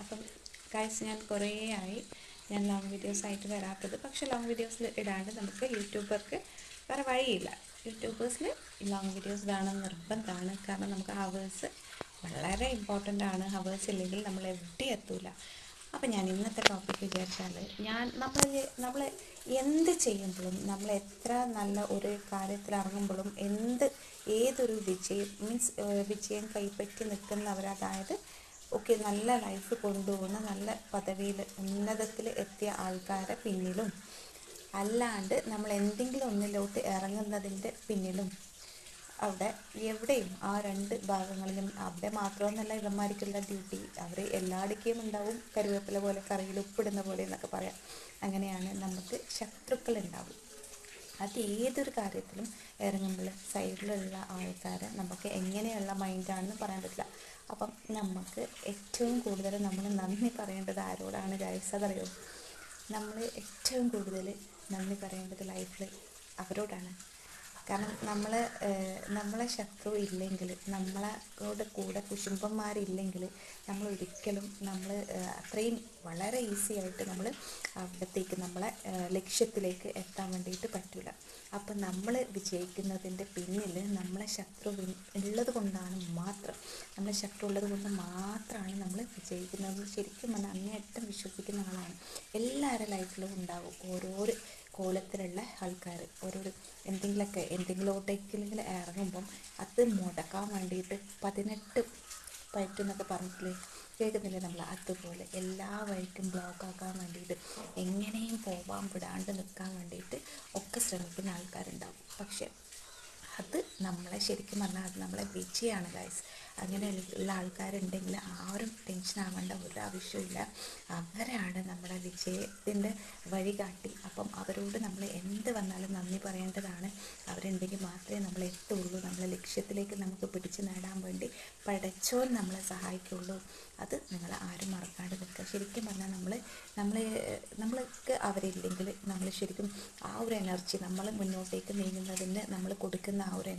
അപ്പം ഗൈസ് ഞാൻ കുറേ ആയി ഞാൻ ലോങ് വീഡിയോസ് ആയിട്ട് വരാത്തത്. പക്ഷേ ലോങ് വീഡിയോസിൽ ഇടാണ്ട് നമുക്ക് യൂട്യൂബർക്ക് വേറെ വഴിയില്ല. യൂട്യൂബേഴ്സിൽ ലോങ് വീഡിയോസ് വേണം, നിർബന്ധമാണ്. കാരണം നമുക്ക് ഹവേഴ്സ് വളരെ ഇമ്പോർട്ടൻ്റ് ആണ്. ഹവേഴ്സ് ഇല്ലെങ്കിൽ നമ്മൾ എവിടെയും എത്തൂല. അപ്പം ഞാൻ ഇന്നത്തെ ടോപ്പിക്ക് വിചാരിച്ചാൽ നമ്മൾ എന്ത് ചെയ്യുമ്പോഴും, നമ്മൾ എത്ര നല്ല ഒരു കാര്യത്തിൽ ഇറങ്ങുമ്പോഴും ഏതൊരു വിജയം കൈപ്പറ്റി നിൽക്കുന്നവർ, അതായത് ഓക്കെ നല്ല ലൈഫ് കൊണ്ടുപോകുന്ന നല്ല പദവിയിൽ ഉന്നതത്തിൽ എത്തിയ ആൾക്കാരെ പിന്നിലും അല്ലാണ്ട് നമ്മൾ എന്തെങ്കിലും ഒന്നിലോട്ട് ഇറങ്ങുന്നതിൻ്റെ പിന്നിലും അവിടെ എവിടെയും ആ രണ്ട് ഭാഗങ്ങളിലും അവിടെ മാത്രമൊന്നുമല്ല ഇവന്മാർക്കുള്ള ഡ്യൂട്ടി, അവർ എല്ലായിടയ്ക്കും ഉണ്ടാവും. കരുവേപ്പില പോലെ കറിയിൽ ഉപ്പിടുന്ന പോലെ എന്നൊക്കെ പറയാം. അങ്ങനെയാണ് നമുക്ക് ശത്രുക്കളുണ്ടാവും. അത് ഏതൊരു കാര്യത്തിലും ഇറങ്ങുമ്പോൾ സൈഡിലുള്ള ആൾക്കാരെ നമുക്ക് എങ്ങനെയുള്ള മൈൻഡാണെന്ന് പറയാൻ പറ്റില്ല. അപ്പം നമുക്ക് ഏറ്റവും കൂടുതൽ നമ്മൾ നന്ദി പറയേണ്ടത് ആരോടാണ് ഗൈസ്? അതറിയോ? നമ്മൾ ഏറ്റവും കൂടുതൽ നന്ദി പറയേണ്ടത് ലൈഫിൽ അവരോടാണ്. കാരണം നമ്മളെ ശത്രു ഇല്ലെങ്കിൽ, നമ്മളോട് കൂടെ കുശുംബന്മാരില്ലെങ്കിൽ നമ്മൾ ഒരിക്കലും അത്രയും വളരെ ഈസി ആയിട്ട് നമ്മൾ അവിടത്തേക്ക് നമ്മളെ ലക്ഷ്യത്തിലേക്ക് എത്താൻ വേണ്ടിയിട്ട് പറ്റില്ല. അപ്പം നമ്മൾ വിജയിക്കുന്നതിൻ്റെ പിന്നിൽ നമ്മളെ ശത്രു ഉള്ളത് കൊണ്ടാണ് നമ്മൾ വിജയിക്കുന്നത്. ശരിക്കും പറഞ്ഞാൽ അങ്ങേയറ്റം വിശ്വസിക്കുന്ന ആളാണ്. എല്ലാവരുടെ ലൈഫിലും ഉണ്ടാവും ഓരോരോ കോലത്തിലുള്ള ആൾക്കാർ. എന്തെങ്കിലോട്ടേക്കെങ്കിലും ഇറങ്ങുമ്പം അത് മുടക്കാൻ വേണ്ടിയിട്ട് 18 പയറ്റെന്നൊക്കെ പറഞ്ഞിട്ടില്ലേ, കേൾക്കുന്നില്ലേ നമ്മൾ? അതുപോലെ എല്ലാ വഴിക്കും ബ്ലോക്കാക്കാൻ വേണ്ടിയിട്ട്, എങ്ങനെയും പോവാൻ വിടാണ്ട് നിൽക്കാൻ വേണ്ടിയിട്ട് ഒക്കെ ശ്രമിക്കുന്ന ആൾക്കാരുണ്ടാവും. പക്ഷെ അത് ശരിക്കും പറഞ്ഞാൽ അത് നമ്മളെ വിജയമാണ് ഗൈസ്. അങ്ങനെയുള്ള ആൾക്കാരുണ്ടെങ്കിൽ ആരും ടെൻഷൻ ആവേണ്ട ഒരാവശ്യമില്ല. അവരാണ് നമ്മുടെ വിജയത്തിൻ്റെ വഴികാട്ടി. അപ്പം അവരോട് നമ്മൾ എന്ത് വന്നാലും നന്ദി പറയേണ്ടതാണ്. അവരുണ്ടെങ്കിൽ മാത്രമേ നമ്മൾ എത്തുള്ളൂ. നമ്മളെ ലക്ഷ്യത്തിലേക്ക് നമുക്ക് പിടിച്ചു നേടാൻ വേണ്ടി പടച്ചോൻ നമ്മളെ സഹായിക്കുള്ളൂ. അത് നിങ്ങൾ ആരും മറക്കാണ്ട് നിൽക്കുക. ശരിക്കും പറഞ്ഞാൽ നമ്മൾക്ക് അവരില്ലെങ്കിൽ നമ്മൾ ശരിക്കും ആ ഒരു എനർജി, നമ്മൾ മുന്നോട്ടേക്ക് നീങ്ങുന്നതിന് നമ്മൾ കൊടുക്കുന്ന ആ ഒരു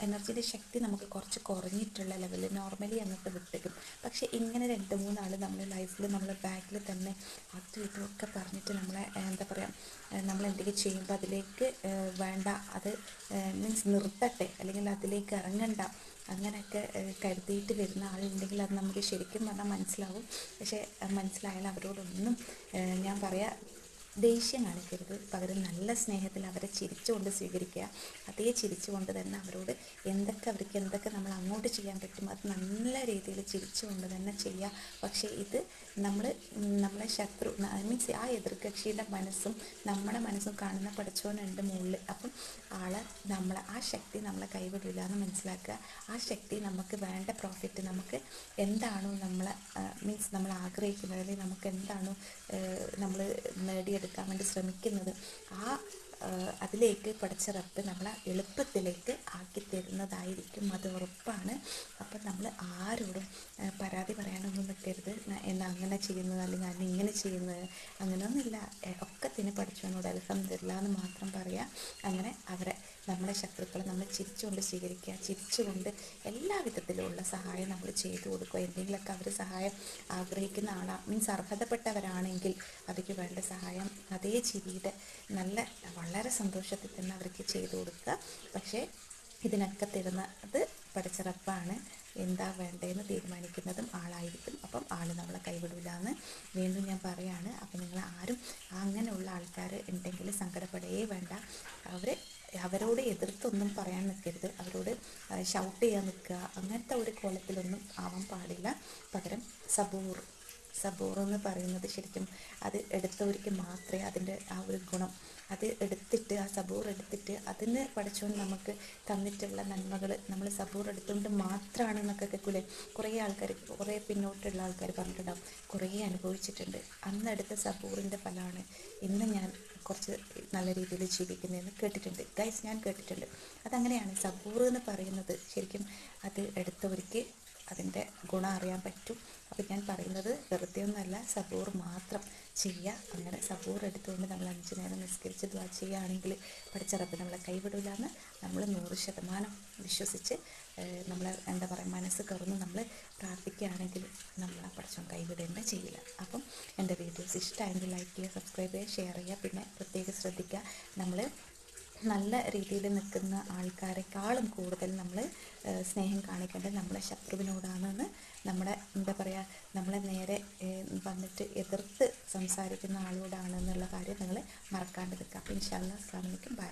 എനർജിയുടെ ശക്തി നമുക്ക് കുറച്ച് കുറഞ്ഞിട്ടുള്ള ലെവലിൽ നോർമലി അങ്ങോട്ട് വിട്ടേക്കും. പക്ഷേ ഇങ്ങനെ 2-3 ആൾ നമ്മുടെ ലൈഫിൽ നമ്മളെ ബാക്കിൽ തന്നെ അതും ഇതൊക്കെ പറഞ്ഞിട്ട് നമ്മളെ നമ്മൾ എന്തെങ്കിലും ചെയ്യുമ്പോൾ അതിലേക്ക് വേണ്ട, അത് നിർത്തട്ടെ, അല്ലെങ്കിൽ അതിലേക്ക് ഇറങ്ങണ്ട, അങ്ങനെയൊക്കെ കരുതിയിട്ട് വരുന്ന ആളുണ്ടെങ്കിൽ അത് നമുക്ക് ശരിക്കും പറഞ്ഞാൽ മനസ്സിലാവും. പക്ഷേ മനസ്സിലായാലും അവരോടൊന്നും ഞാൻ പറയാം, ദേഷ്യം കാണിക്കരുത്. പകരം നല്ല സ്നേഹത്തിൽ അവരെ ചിരിച്ചുകൊണ്ട് സ്വീകരിക്കുക. അതേ ചിരിച്ചുകൊണ്ട് തന്നെ അവരോട് അവർക്ക് എന്തൊക്കെ നമ്മൾ അങ്ങോട്ട് ചെയ്യാൻ പറ്റും അത് നല്ല രീതിയിൽ ചിരിച്ചുകൊണ്ട് തന്നെ ചെയ്യുക. പക്ഷേ ഇത് നമ്മളെ ശത്രു ആ എതിർകക്ഷിയുടെ മനസ്സും നമ്മുടെ മനസ്സും കാണുന്ന പടച്ചോനുണ്ട് മുകളിൽ. അപ്പം ആ ശക്തി നമ്മളെ കൈവിടില്ല എന്ന് മനസ്സിലാക്കുക. ആ ശക്തി നമുക്ക് വേണ്ട പ്രോഫിറ്റ്, നമുക്ക് എന്താണോ നമ്മൾ ആഗ്രഹിക്കുന്നത്, അല്ലെങ്കിൽ നമുക്ക് എന്താണോ നമ്മൾ നേടിയെടുക്കാൻ വേണ്ടി ശ്രമിക്കുന്നത്, അതിലേക്ക് പടച്ച റബ്ബ് നമ്മളെ എളുപ്പത്തിലേക്ക് ആക്കി തരുന്നതായിരിക്കും. അത് ഉറപ്പാണ്. അപ്പം നമ്മൾ ആരോടും പരാതി പറയാനൊന്നും നിൽക്കരുത്. എന്നാ അങ്ങനെ ചെയ്യുന്നത്, അല്ലെങ്കിൽ അന്ന് ഇങ്ങനെ ചെയ്യുന്നത്, അങ്ങനെയൊന്നുമില്ല. ഒക്കത്തിന് പഠിച്ചവനോട് അൽഹംദുലില്ലാഹ് എന്ന് മാത്രം പറയുക. അങ്ങനെ നമ്മളെ ശത്രുക്കളെ നമ്മൾ ചിരിച്ചുകൊണ്ട് സ്വീകരിക്കുക. ചിരിച്ചുകൊണ്ട് എല്ലാ വിധത്തിലുള്ള സഹായം നമ്മൾ ചെയ്തു കൊടുക്കുക. എന്തെങ്കിലുമൊക്കെ അവർ സഹായം ആഗ്രഹിക്കുന്ന അർഹതപ്പെട്ടവരാണെങ്കിൽ അവർക്ക് വേണ്ട സഹായം അതേ ചിരിയുടെ വളരെ സന്തോഷത്തിൽ തന്നെ അവർക്ക് ചെയ്തു കൊടുക്കുക. പക്ഷേ ഇതിനൊക്കെ തരുന്നത് പടച്ച റബ്ബാണ്. എന്താ വേണ്ടതെന്ന് തീരുമാനിക്കുന്നതും ആളായിരിക്കും. അപ്പം നമ്മളെ കൈവിടില്ല എന്ന് വീണ്ടും ഞാൻ പറയാണ്. അപ്പം നിങ്ങൾ ആരും അങ്ങനെയുള്ള ആൾക്കാർ ഉണ്ടെങ്കിൽ സങ്കടപ്പെടുകയേ വേണ്ട. അവരോട് എതിർത്തൊന്നും പറയാൻ നിൽക്കരുത്. അവരോട് ഷൗട്ട് ചെയ്യാൻ നിൽക്കുക, അങ്ങനത്തെ ഒരു കോലത്തിലൊന്നും ആവാൻ പാടില്ല. പകരം സബൂർ എന്ന് പറയുന്നത് ശരിക്കും അത് എടുത്തവർക്ക് മാത്രമേ അതിൻ്റെ ആ ഒരു ഗുണം, അത് എടുത്തിട്ട് ആ സബൂർ എടുത്തിട്ട് അതിന് പഠിച്ചുകൊണ്ട് നമുക്ക് തന്നിട്ടുള്ള നന്മകൾ നമ്മൾ സബൂർ എടുത്തുകൊണ്ട് മാത്രമാണെന്നൊക്കെ കേൾക്കൂലേ. കുറേ പിന്നോട്ടുള്ള ആൾക്കാർ പറഞ്ഞിട്ടുണ്ടാവും, കുറേ അനുഭവിച്ചിട്ടുണ്ട്, അന്നെടുത്ത സബൂറിൻ്റെ ഫലമാണ് ഇന്ന് ഞാൻ കുറച്ച് നല്ല രീതിയിൽ ജീവിക്കുന്നതെന്ന് കേട്ടിട്ടുണ്ട് ഗൈസ്. ഞാൻ കേട്ടിട്ടുണ്ട്. അതങ്ങനെയാണ്. സബൂർ എന്ന് പറയുന്നത് ശരിക്കും അത് എടുത്തവർക്ക് അതിൻ്റെ ഗുണം അറിയാൻ പറ്റും. അപ്പോൾ ഞാൻ പറയുന്നത് വെറുതെ ഒന്നല്ല, സബൂർ മാത്രം ചെയ്യുക. അങ്ങനെ സബൂർ എടുത്തുകൊണ്ട് നമ്മൾ 5 നേരം നിസ്കരിച്ച് ദുആ ചെയ്യുകയാണെങ്കിൽ പഠിച്ച റബ്ബ് നമ്മളെ കൈവിടില്ല എന്ന് നമ്മൾ 100% വിശ്വസിച്ച് നമ്മൾ എന്താ പറയുക, മനസ്സ് തുറന്ന് നമ്മൾ പ്രാർത്ഥിക്കുകയാണെങ്കിൽ നമ്മളെ പഠിച്ചോൻ കൈവിടേണ്ട ചെയ്യില്ല. അപ്പം എൻ്റെ വീഡിയോസ് ഇഷ്ടമായെങ്കിൽ ലൈക്ക് ചെയ്യുക, സബ്സ്ക്രൈബ് ചെയ്യുക, ഷെയർ ചെയ്യുക. പിന്നെ പ്രത്യേകം ശ്രദ്ധിക്കുക, നമ്മൾ നല്ല രീതിയിൽ നിൽക്കുന്ന ആൾക്കാരെക്കാളും കൂടുതൽ നമ്മൾ സ്നേഹം കാണിക്കേണ്ടത് നമ്മളെ ശത്രുവിനോടാണെന്ന്, നമ്മുടെ എന്താ പറയുക, നമ്മളെ നേരെ വന്നിട്ട് എതിർത്ത് സംസാരിക്കുന്ന ആളോടാണെന്നുള്ള കാര്യം നിങ്ങൾ മറക്കാണ്ട് നിൽക്കുക. അപ്പോൾ ഇൻഷാ അല്ലാഹ്, അസ്സലാമു അലൈക്കും, ബൈ.